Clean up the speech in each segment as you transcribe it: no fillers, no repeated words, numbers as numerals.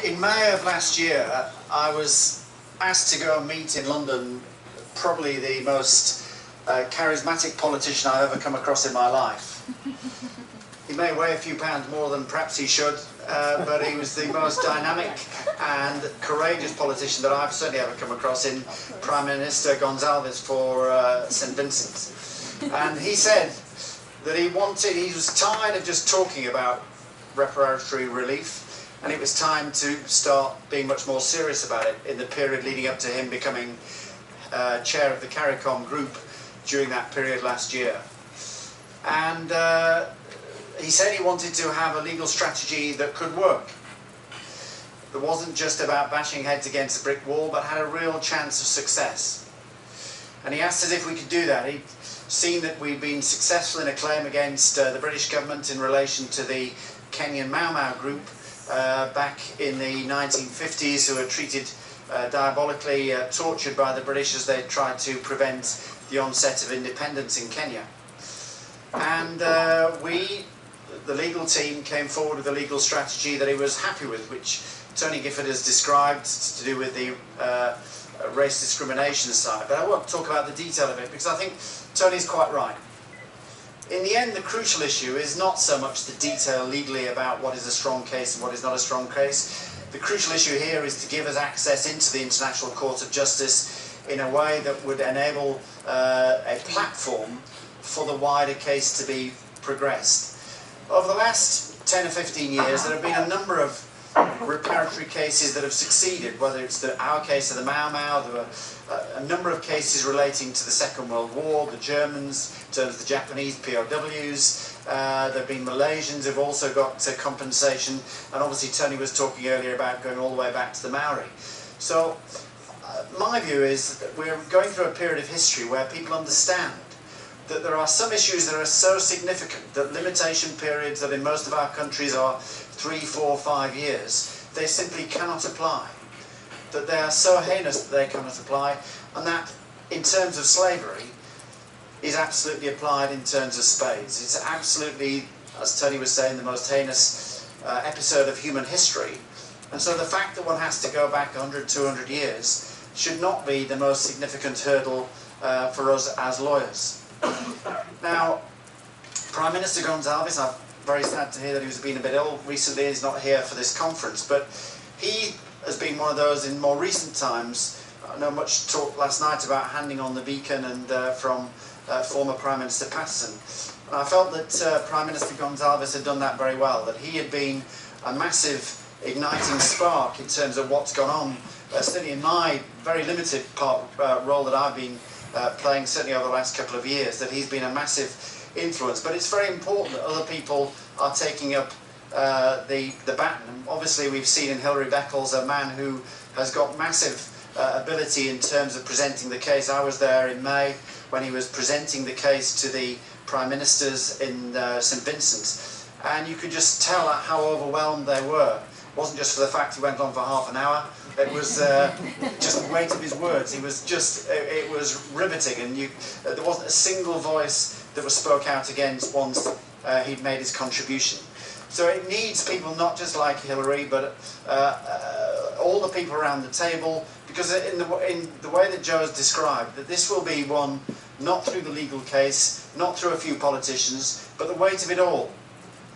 In May of last year, I was asked to go and meet in London probably the most charismatic politician I've ever come across in my life. He may weigh a few pounds more than perhaps he should, but he was the most dynamic and courageous politician that I've certainly ever come across in Prime Minister Gonzalez for St Vincent. And he said that he was tired of just talking about reparatory relief, and it was time to start being much more serious about it in the period leading up to him becoming chair of the CARICOM group during that period last year. And he said he wanted to have a legal strategy that could work, that wasn't just about bashing heads against a brick wall, but had a real chance of success. And he asked us if we could do that. He'd seen that we'd been successful in a claim against the British government in relation to the Kenyan Mau Mau group back in the 1950s, who were treated diabolically, tortured by the British as they tried to prevent the onset of independence in Kenya. And the legal team came forward with a legal strategy that he was happy with, which Tony Gifford has described to do with the race discrimination side. But I won't talk about the detail of it because I think Tony's quite right. In the end, the crucial issue is not so much the detail legally about what is a strong case and what is not a strong case. The crucial issue here is to give us access into the International Court of Justice in a way that would enable a platform for the wider case to be progressed. Over the last 10 or 15 years, there have been a number of reparatory cases that have succeeded, whether it's our case of the Mau Mau. There were a number of cases relating to the Second World War, the Germans, in terms of the Japanese POWs. There have been Malaysians who've also got compensation, and obviously Tony was talking earlier about going all the way back to the Maori. So my view is that we're going through a period of history where people understand that there are some issues that are so significant that limitation periods that in most of our countries are 3, 4, 5 years, they simply cannot apply. That they are so heinous that they cannot apply, and that in terms of slavery is absolutely applied in terms of spades. It's absolutely, as Tony was saying, the most heinous episode of human history. And so the fact that one has to go back 100, 200 years should not be the most significant hurdle for us as lawyers. Now, Prime Minister Gonzalez, I'm very sad to hear that he's been a bit ill recently. He's not here for this conference, but he has been one of those in more recent times. I know much talk last night about handing on the beacon and from former Prime Minister Patterson. And I felt that Prime Minister Gonzalez had done that very well, that he had been a massive igniting spark in terms of what's gone on, certainly in my very limited role that I've been playing certainly over the last couple of years, that he's been a massive influence. But it's very important that other people are taking up the baton. And obviously we've seen in Hilary Beckles a man who has got massive ability in terms of presenting the case. I was there in May when he was presenting the case to the Prime Ministers in St Vincent, and you could just tell how overwhelmed they were. It wasn't just for the fact he went on for half an hour. It was just the weight of his words. He was just, it was riveting, and there wasn't a single voice that was spoke out against once he'd made his contribution. So it needs people not just like Hilary, but all the people around the table, because in the way that Joe has described, that this will be one not through the legal case, not through a few politicians, but the weight of it all.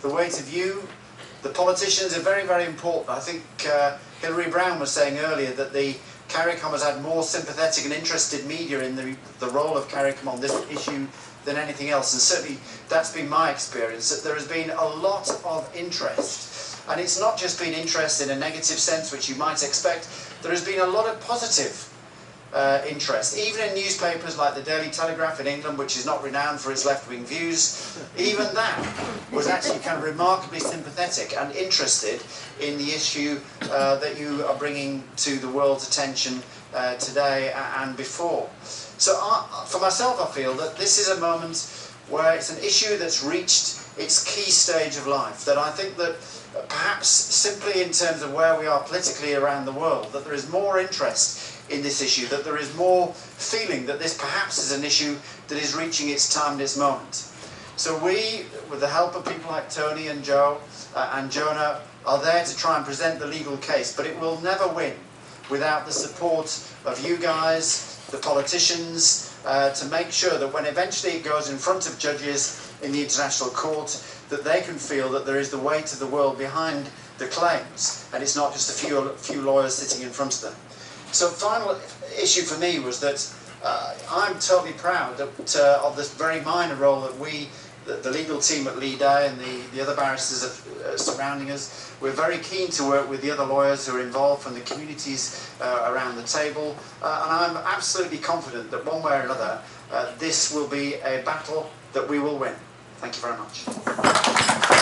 The weight of you. The politicians are very, very important. I think Hilary Brown was saying earlier that the CARICOM has had more sympathetic and interested media in the role of CARICOM on this issue than anything else, and certainly that's been my experience, that there has been a lot of interest. And it's not just been interest in a negative sense, which you might expect. There has been a lot of positive interest, even in newspapers like the Daily Telegraph in England, which is not renowned for its left-wing views. Even that was actually kind of remarkably sympathetic and interested in the issue that you are bringing to the world's attention today and before. So for myself, I feel that this is a moment where it's an issue that's reached its key stage of life, that I think that perhaps simply in terms of where we are politically around the world, that there is more interest in this issue, that there is more feeling that this perhaps is an issue that is reaching its time, this moment. So we, with the help of people like Tony and Joe and Jonah, are there to try and present the legal case, but it will never win without the support of you guys, the politicians, to make sure that when eventually it goes in front of judges in the International Court, that they can feel that there is the weight of the world behind the claims, and it's not just a few lawyers sitting in front of them. So final issue for me was that I'm totally proud that, of this very minor role that we, the legal team at Leigh and the other barristers surrounding us, we're very keen to work with the other lawyers who are involved from the communities around the table, and I'm absolutely confident that one way or another this will be a battle that we will win. Thank you very much.